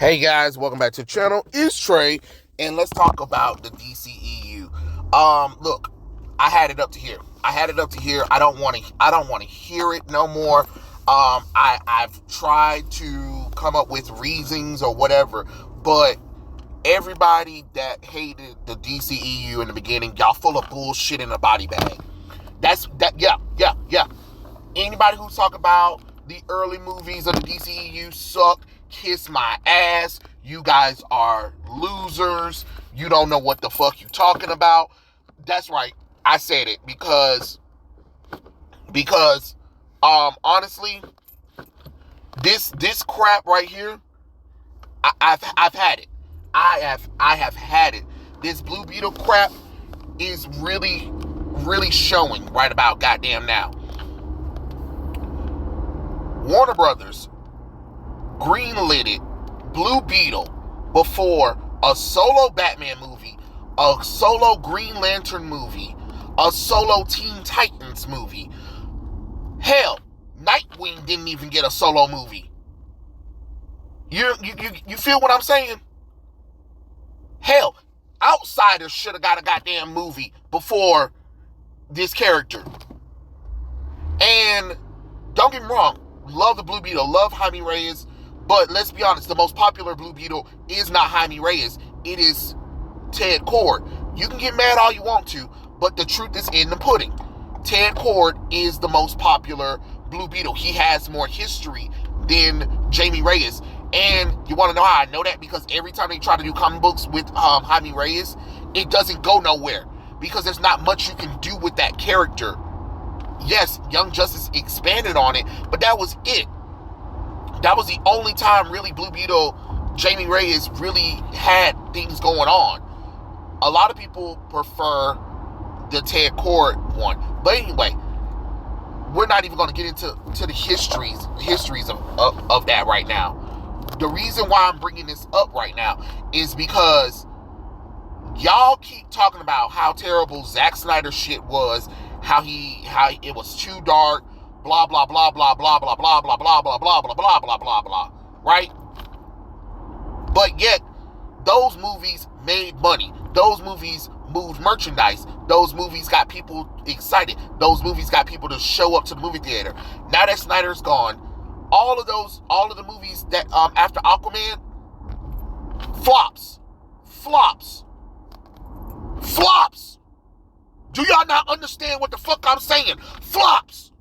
Hey guys, welcome back to the channel. It's Trey, and let's talk about the DCEU. Look, I had it up to here. I don't want to hear it no more. I've tried to come up with reasons or whatever, but everybody that hated the DCEU in the beginning, y'all full of bullshit in a body bag. Yeah. Anybody who's talking about the early movies of the DCEU suck, kiss my ass. You guys are losers. You don't know what the fuck you talking about. That's right. I said it because honestly, this crap right here, I've had it. I have had it. This Blue Beetle crap is really showing right about goddamn now. Warner Brothers greenlit Blue Beetle before a solo Batman movie, a solo Green Lantern movie, a solo Teen Titans movie. Hell, Nightwing didn't even get a solo movie. You feel what I'm saying? Hell, Outsiders should have got a goddamn movie before this character. And don't get me wrong, love the Blue Beetle, love Jaime Reyes, but let's be honest, the most popular Blue Beetle is not Jaime Reyes, it is Ted Kord. You can get mad all you want to, but the truth is in the pudding. Ted Kord is the most popular Blue Beetle. He has more history than Jaime Reyes. And you want to know how I know that? Because every time they try to do comic books with Jaime Reyes, it doesn't go nowhere. Because there's not much you can do with that character. Yes, Young Justice expanded on it, but that was it. That was the only time really Blue Beetle, Jaime Reyes really had things going on. A lot of people prefer the Ted Kord one. But anyway, we're not even going to get into the histories of that right now. The reason why I'm bringing this up right now is because y'all keep talking about how terrible Zack Snyder shit was, how it was too dark, blah blah blah blah blah blah blah blah blah blah blah blah blah blah blah blah, right? But yet those movies made money. Those movies moved merchandise. Those movies got people excited. Those movies got people to show up to the movie theater. Now that Snyder's gone, all of the movies that after Aquaman, flops. Do y'all not understand what the fuck I'm saying? Flops.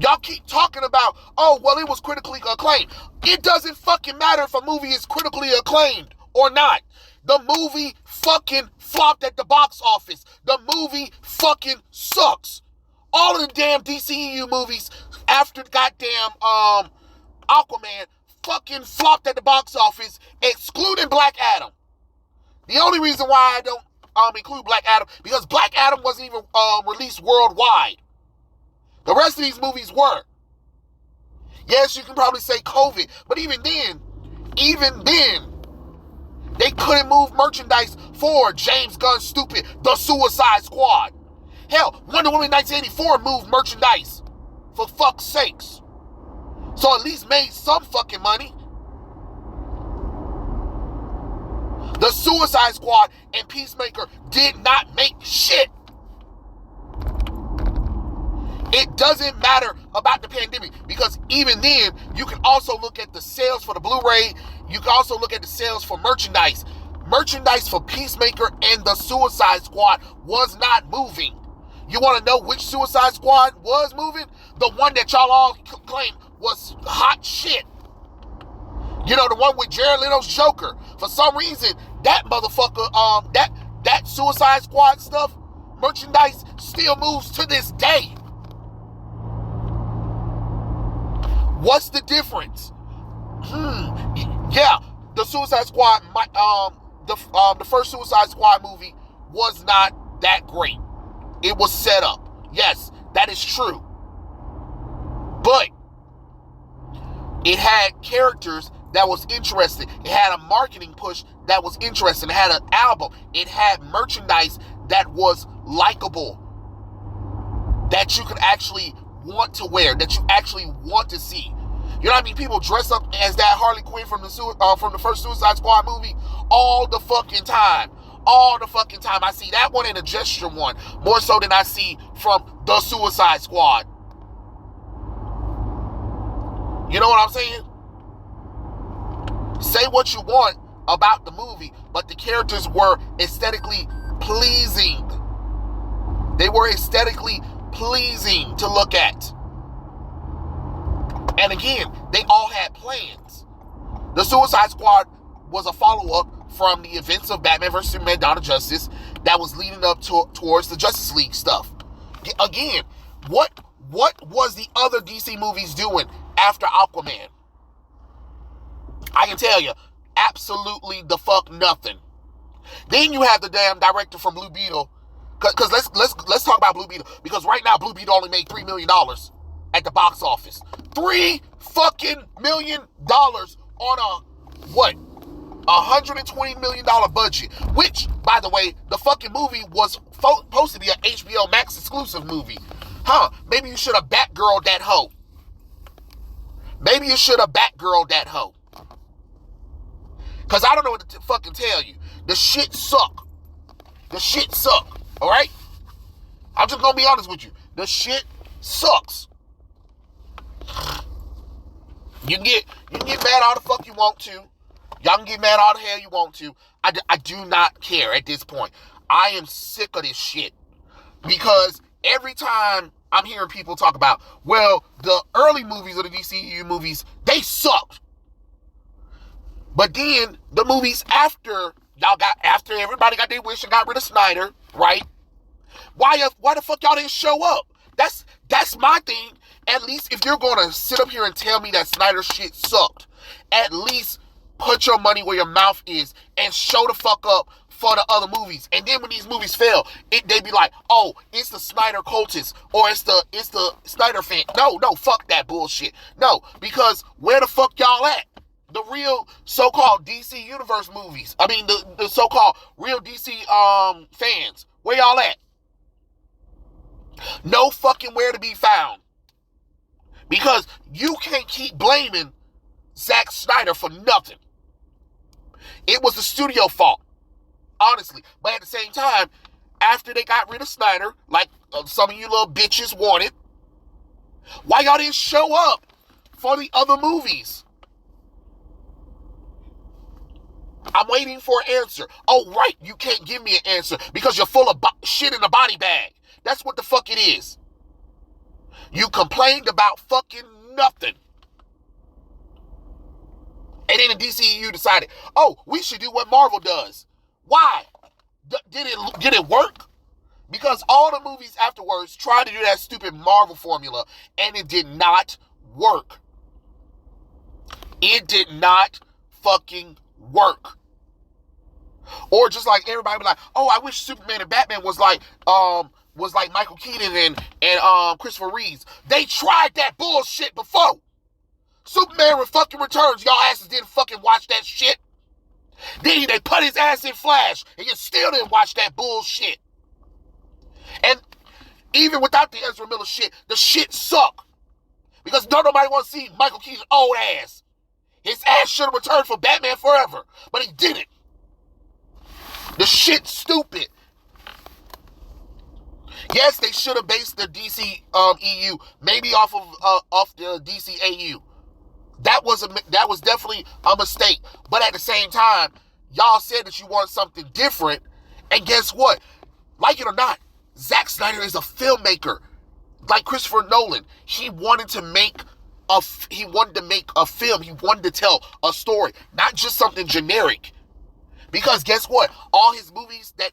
Y'all keep talking about, oh, well, it was critically acclaimed. It doesn't fucking matter if a movie is critically acclaimed or not. The movie fucking flopped at the box office. The movie fucking sucks. All of the damn DCEU movies after goddamn Aquaman fucking flopped at the box office, excluding Black Adam. The only reason why I don't include Black Adam, because Black Adam wasn't even released worldwide. The rest of these movies were. Yes, you can probably say COVID, but even then, they couldn't move merchandise for James Gunn's stupid The Suicide Squad. Hell, Wonder Woman 1984 moved merchandise, for fuck's sakes. So at least made some fucking money. The Suicide Squad and Peacemaker did not make shit. It doesn't matter about the pandemic, because even then, you can also look at the sales for the Blu-ray. You can also look at the sales for merchandise. Merchandise for Peacemaker and the Suicide Squad was not moving. You want to know which Suicide Squad was moving? The one that y'all all claim was hot shit. You know, the one with Jared Leto's Joker. For some reason, that motherfucker, that Suicide Squad stuff, merchandise still moves to this day. What's the difference? Yeah, the Suicide Squad, the first Suicide Squad movie was not that great. It was set up. Yes, that is true. But it had characters that was interesting. It had a marketing push that was interesting. It had an album. It had merchandise that was likable, that you could actually want to wear, that you actually want to see. You know what I mean? People dress up as that Harley Quinn from the first Suicide Squad movie all the fucking time. All the fucking time. I see that one and a gesture one more so than I see from the Suicide Squad. You know what I'm saying? Say what you want about the movie, but the characters were aesthetically pleasing. They were aesthetically pleasing to look at. And again, they all had plans. The Suicide Squad was a follow-up from the events of Batman vs. Superman: Dawn of Justice that was leading up towards the Justice League stuff. Again, what was the other DC movies doing after Aquaman? I can tell you, absolutely the fuck nothing. Then you have the damn director from Blue Beetle. Because let's talk about Blue Beetle. Because right now, Blue Beetle only made $3 million at the box office. $3 fucking million on a, what? $120 million budget. Which, by the way, the fucking movie was supposed to be an HBO Max exclusive movie. Maybe you should have Batgirl'd that hoe. Maybe you should have Batgirl'd that hoe. Because I don't know what to fucking tell you. The shit suck. The shit suck. Alright? I'm just gonna be honest with you. The shit sucks. You can get mad all the fuck you want to. Y'all can get mad all the hell you want to. I do not care at this point. I am sick of this shit. Because every time I'm hearing people talk about, well, the early movies of the DCEU movies, they sucked. But then the movies after everybody got their wish and got rid of Snyder, right? Why the fuck y'all didn't show up? That's my thing. At least if you're gonna sit up here and tell me that Snyder shit sucked, at least put your money where your mouth is and show the fuck up for the other movies. And then when these movies fail, they be like, oh, it's the Snyder cultists or it's the Snyder fan. No, fuck that bullshit. No, because where the fuck y'all at? The real so-called DC Universe movies. I mean, the so-called real DC fans. Where y'all at? No fucking where to be found. Because you can't keep blaming Zack Snyder for nothing. It was the studio fault. Honestly. But at the same time, after they got rid of Snyder, like some of you little bitches wanted, why y'all didn't show up for the other movies? I'm waiting for an answer. Oh, right, you can't give me an answer because you're full of shit in a body bag. That's what the fuck it is. You complained about fucking nothing. And then the DCEU decided, oh, we should do what Marvel does. Why? Did it work? Because all the movies afterwards tried to do that stupid Marvel formula, and it did not work. It did not fucking work. Or just like everybody be like, oh, I wish Superman and Batman was like Michael Keaton and Christopher Reeves. They tried that bullshit before. Superman with fucking Returns, y'all asses didn't fucking watch that shit. Then they put his ass in Flash, and you still didn't watch that bullshit. And even without the Ezra Miller shit, the shit suck. Because nobody wants to see Michael Keaton's old ass. His ass should have returned for Batman Forever, but he didn't. The shit's stupid. Yes, they should have based the DCEU maybe off the DCEU. That was definitely a mistake. But at the same time, y'all said that you want something different, and guess what? Like it or not, Zack Snyder is a filmmaker. Like Christopher Nolan, he wanted to make a film. He wanted to tell a story, not just something generic. Because guess what? All his movies that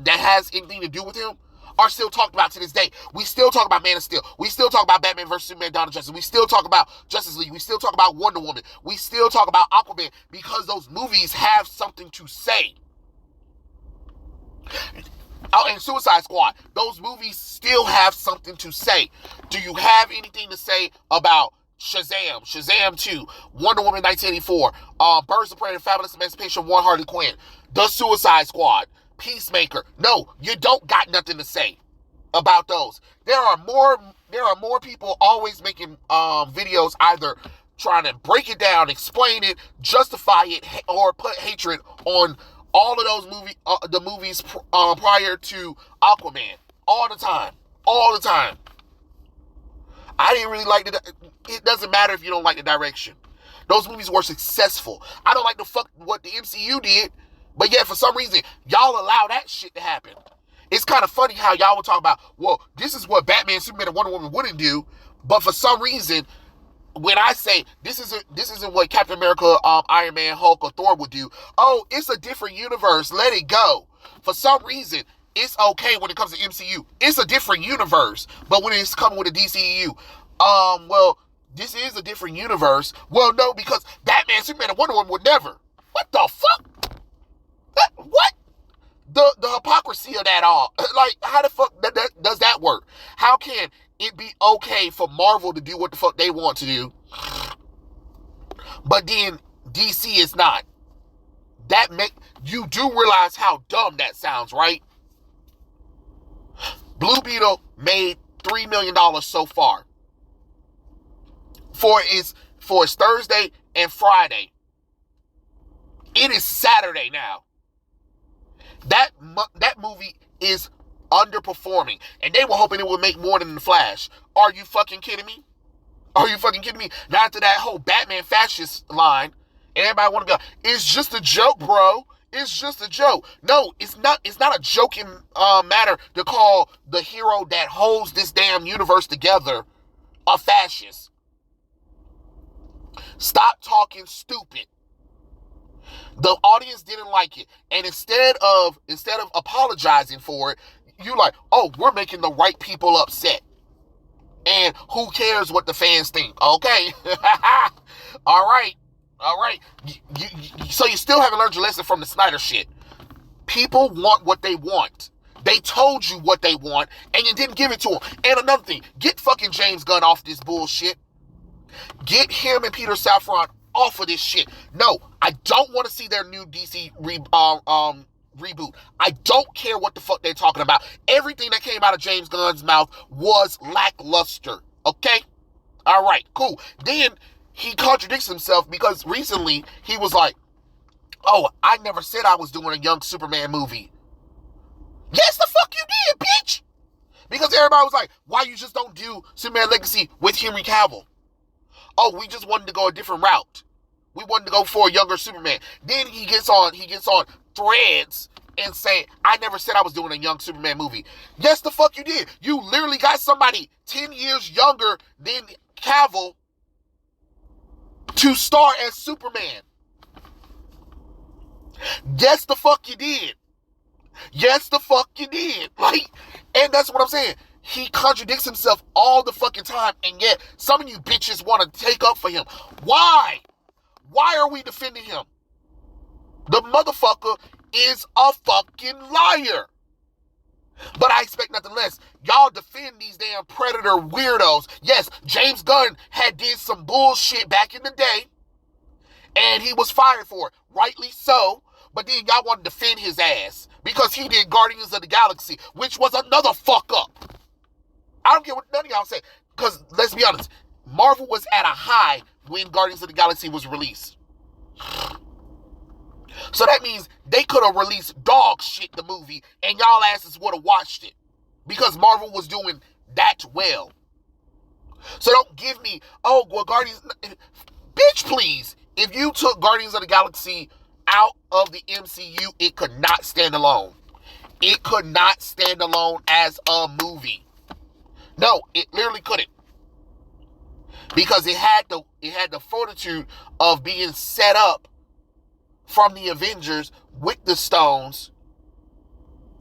has anything to do with him are still talked about to this day. We still talk about Man of Steel. We still talk about Batman vs. Superman: Dawn of Justice. We still talk about Justice League. We still talk about Wonder Woman. We still talk about Aquaman because those movies have something to say. Oh, and Suicide Squad. Those movies still have something to say. Do you have anything to say about Shazam, Shazam 2, Wonder Woman 1984, Birds of Prey and Fabulous Emancipation 1, Harley Quinn, The Suicide Squad, Peacemaker? No, you don't got nothing to say about those. There are more people always making videos either trying to break it down, explain it, justify it, or put hatred on all of those the movies prior to Aquaman. All the time. I didn't really like it doesn't matter if you don't like the direction. Those movies were successful. I don't like what the MCU did, but yet for some reason, y'all allow that shit to happen. It's kind of funny how y'all would talk about, well, this is what Batman, Superman, and Wonder Woman wouldn't do, but for some reason, when I say this isn't what Captain America, Iron Man, Hulk, or Thor would do, oh, it's a different universe, let it go. For some reason, it's okay when it comes to MCU. It's a different universe, but when it's coming with a DCEU, well, this is a different universe. Well, no, because Batman, Superman, and Wonder Woman would never. What the fuck? What? The hypocrisy of that all. Like, how the fuck does that work? How can it be okay for Marvel to do what the fuck they want to do, but then DC is not? You do realize how dumb that sounds, right? Blue Beetle made $3 million so far for its Thursday and Friday. It is Saturday now. That movie is underperforming, and they were hoping it would make more than The Flash. Are you fucking kidding me? Now after that whole Batman fascist line, and everybody want to go, it's just a joke, bro. It's just a joke. No, it's not. It's not a joking matter to call the hero that holds this damn universe together a fascist. Stop talking stupid. The audience didn't like it, and instead of apologizing for it, you like, oh, we're making the right people upset, and who cares what the fans think? Okay, all right. So you still haven't learned your lesson from the Snyder shit. People want what they want. They told you what they want, and you didn't give it to them. And another thing, get fucking James Gunn off this bullshit. Get him and Peter Safran off of this shit. No, I don't want to see their new DC reboot. I don't care what the fuck they're talking about. Everything that came out of James Gunn's mouth was lackluster. Okay? All right, cool. Then he contradicts himself because recently he was like, oh, I never said I was doing a young Superman movie. Yes, the fuck you did, bitch! Because everybody was like, why you just don't do Superman Legacy with Henry Cavill? Oh, we just wanted to go a different route. We wanted to go for a younger Superman. Then he gets on Threads and say, I never said I was doing a young Superman movie. Yes, the fuck you did. You literally got somebody 10 years younger than Cavill to star as Superman. Yes, the fuck you did. Like, and that's what I'm saying. He contradicts himself all the fucking time, and yet some of you bitches want to take up for him. Why? Why are we defending him? The motherfucker is a fucking liar. But I expect nothing less. Y'all defend these damn Predator weirdos. Yes, James Gunn had did some bullshit back in the day, and he was fired for it. Rightly so. But then y'all want to defend his ass because he did Guardians of the Galaxy, which was another fuck up. I don't care what none of y'all say. Because, let's be honest, Marvel was at a high when Guardians of the Galaxy was released. So that means they could have released dog shit, the movie, and y'all asses would have watched it. Because Marvel was doing that well. So don't give me, oh, well, Guardians... Bitch, please. If you took Guardians of the Galaxy out of the MCU, it could not stand alone. It could not stand alone as a movie. No, it literally couldn't. Because it had the fortitude of being set up from the Avengers with the stones,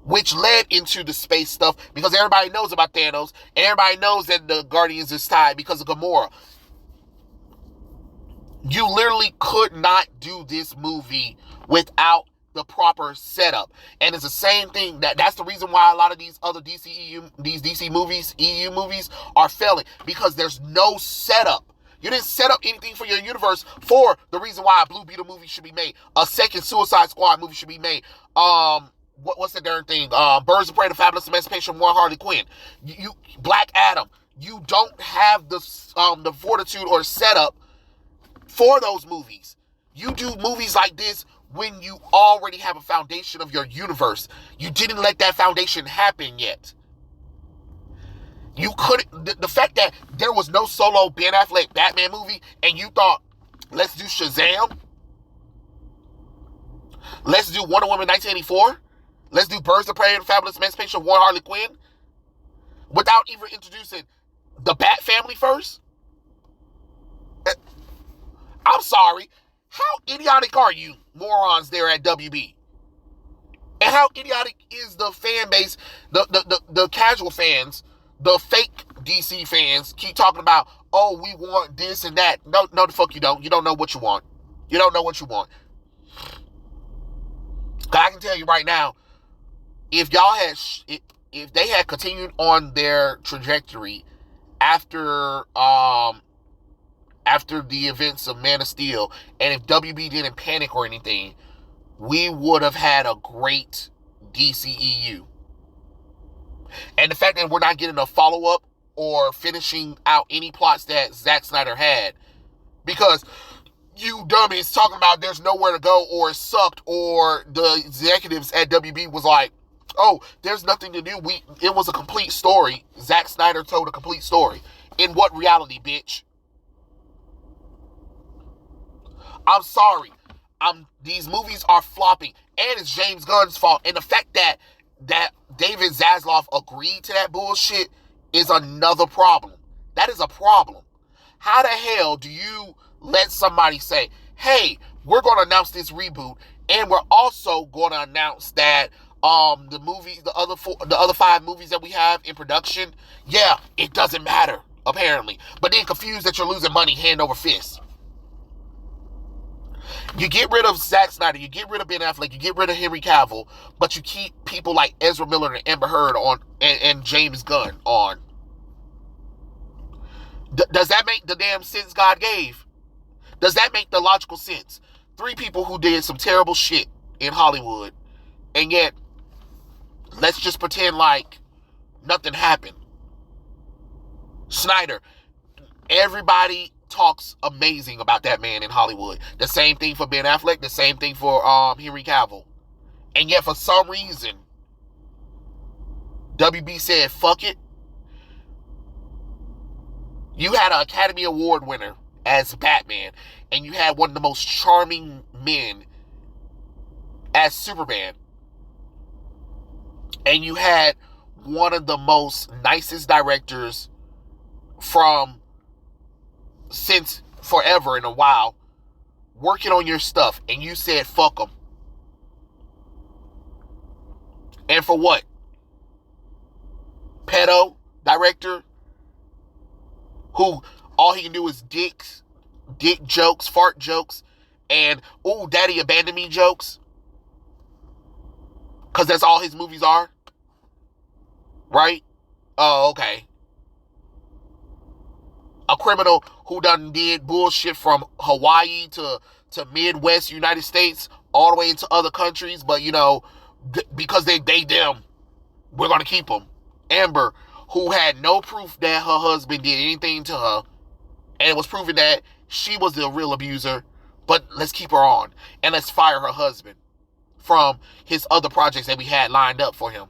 which led into the space stuff, because everybody knows about Thanos, and everybody knows that the Guardians is tied because of Gamora. You literally could not do this movie without the proper setup. And it's the same thing, that's the reason why a lot of these other DC movies, EU movies are failing, because there's no setup. You didn't set up anything for your universe for the reason why a Blue Beetle movie should be made. A second Suicide Squad movie should be made. What's the darn thing? Birds of Prey, The Fabulous Emancipation of One Harley Quinn. You Black Adam. You don't have the fortitude or setup for those movies. You do movies like this when you already have a foundation of your universe. You didn't let that foundation happen yet. You couldn't. The fact that there was no solo Ben Affleck Batman movie and you thought, let's do Shazam, let's do Wonder Woman 1984, let's do Birds of Prey and Fabulous Emancipation of War Harley Quinn, without even introducing the Bat family first? I'm sorry. How idiotic are you morons there at WB? And how idiotic is the fan base, the casual fans, the fake DC fans keep talking about, oh, we want this and that. No, the fuck you don't. You don't know what you want. You don't know what you want. I can tell you right now, if y'all had, if they had continued on their trajectory after the events of Man of Steel, and if WB didn't panic or anything, we would have had a great DCEU. And the fact that we're not getting a follow-up or finishing out any plots that Zack Snyder had, because you dummies talking about there's nowhere to go or it sucked, or the executives at WB was like, oh, there's nothing to do. It was a complete story. Zack Snyder told a complete story. In what reality, bitch? I'm sorry. These movies are flopping, and it's James Gunn's fault. And the fact that David Zaslov agreed to that bullshit is another problem. That is a problem. How the hell do you let somebody say, hey, we're going to announce this reboot, and we're also going to announce that the other 5 movies that we have in production, yeah, it doesn't matter, apparently. But then confused that you're losing money hand over fist. You get rid of Zack Snyder, you get rid of Ben Affleck, you get rid of Henry Cavill, but you keep people like Ezra Miller and Amber Heard on, and James Gunn on. Does that make the damn sense God gave? Does that make the logical sense? 3 people who did some terrible shit in Hollywood, and yet, let's just pretend like nothing happened. Snyder, everybody talks amazing about that man in Hollywood. The same thing for Ben Affleck, the same thing for Henry Cavill. And yet for some reason, WB said, fuck it. You had an Academy Award winner as Batman, and you had one of the most charming men as Superman. And you had one of the most nicest directors from since forever in a while working on your stuff, and you said fuck them. And for what? Pedo director who all he can do is dick jokes, fart jokes, and ooh, daddy abandoned me jokes, because that's all his movies are, right? Oh, okay. A criminal who done did bullshit from Hawaii to Midwest United States, all the way into other countries, but because they them, we're gonna keep them. Amber, who had no proof that her husband did anything to her, and it was proven that she was the real abuser, but let's keep her on, and let's fire her husband from his other projects that we had lined up for him.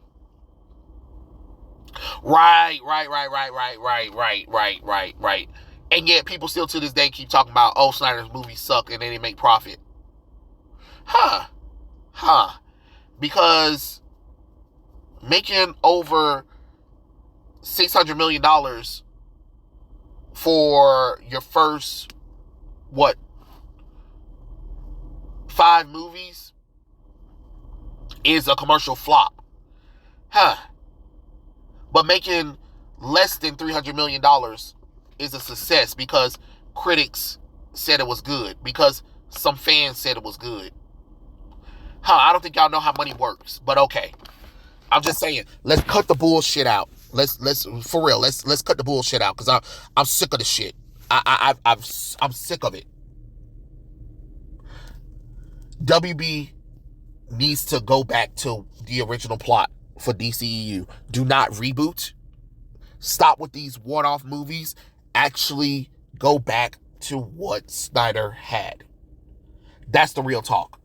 Right. And yet people still to this day keep talking about, oh, Snyder's movies suck and they didn't make profit. Because making over $600 million for your first, 5 movies is a commercial flop. But making less than $300 million is a success because critics said it was good, because some fans said it was good. I don't think y'all know how money works, but okay. I'm just saying, let's cut the bullshit out. Let's for real, let's cut the bullshit out, because I'm sick of the shit. I'm sick of it. WB needs to go back to the original plot for DCEU. Do not reboot. Stop with these one-off movies. Actually go back to what Snyder had. That's the real talk.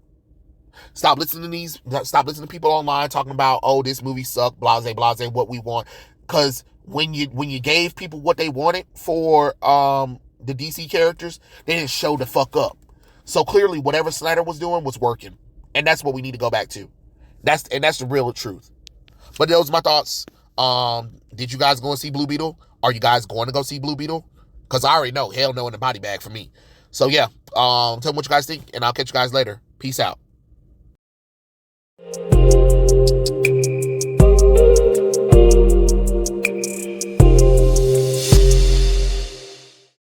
Stop listening to people online talking about, oh, this movie sucked, blase, blase, what we want. Because when you gave people what they wanted for the DC characters, they didn't show the fuck up. So clearly whatever Snyder was doing was working. And that's what we need to go back to. That's the real truth. But those are my thoughts. Did you guys go and see Blue Beetle? Are you guys going to go see Blue Beetle? Because I already know, hell no in the body bag for me. So yeah, tell me what you guys think, and I'll catch you guys later. Peace out.